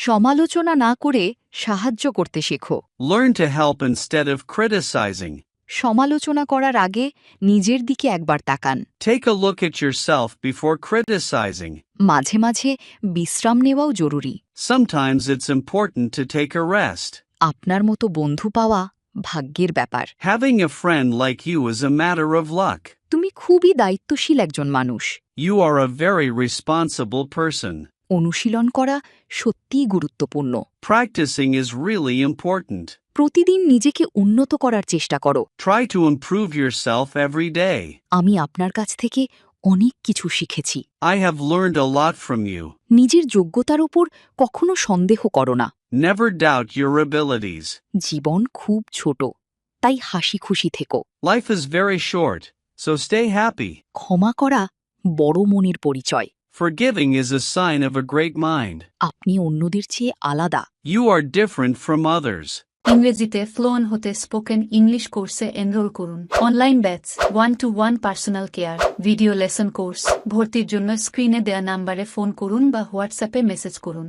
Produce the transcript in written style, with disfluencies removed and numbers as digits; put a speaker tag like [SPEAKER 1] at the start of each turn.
[SPEAKER 1] সমালোচনা না করে সাহায্য করতে শেখো।
[SPEAKER 2] Learn to help instead of criticizing.
[SPEAKER 1] সমালোচনা করার আগে নিজের দিকে একবার তাকান।
[SPEAKER 2] Take a look at yourself before criticizing.
[SPEAKER 1] মাঝে মাঝে বিশ্রাম নেওয়াও জরুরি।
[SPEAKER 2] Sometimes it's important to take a rest.
[SPEAKER 1] আপনার মতো বন্ধু পাওয়া ভাগ্যের ব্যাপার।
[SPEAKER 2] Having a friend like you is a matter of luck.
[SPEAKER 1] তুমি খুবই দায়িত্বশীল একজন মানুষ।
[SPEAKER 2] You are a very responsible person.
[SPEAKER 1] অনুশীলন করা সত্যিই গুরুত্বপূর্ণ।
[SPEAKER 2] Practicing is really important.
[SPEAKER 1] প্রতিদিন নিজেকে উন্নত করার চেষ্টা করো।
[SPEAKER 2] Try to improve yourself every day.
[SPEAKER 1] আমি আপনার কাছ থেকে অনেক কিছু শিখেছি।
[SPEAKER 2] I have learned a lot from you.
[SPEAKER 1] নিজের যোগ্যতার উপর কখনো সন্দেহ করো না।
[SPEAKER 2] Never doubt your abilities.
[SPEAKER 1] জীবন খুব ছোট, তাই হাসি খুশি থেকো।
[SPEAKER 2] Life is very short, so stay happy.
[SPEAKER 1] ক্ষমা করা বড় মনের পরিচয়।
[SPEAKER 2] Forgiving is a sign of a great mind.
[SPEAKER 1] আপনি অন্যদের চেয়ে আলাদা।
[SPEAKER 2] You are different from others.
[SPEAKER 3] ইংরেজিতে ফ্লুয়েন্ট হতে স্পোকেন ইংলিশ কোর্সে এনরোল করুন। Online batch, 1-to-1 personal care, video lesson course. ভর্তির জন্য স্ক্রিনে দেয়া নাম্বারে ফোন করুন বা হোয়াটসঅ্যাপে মেসেজ করুন।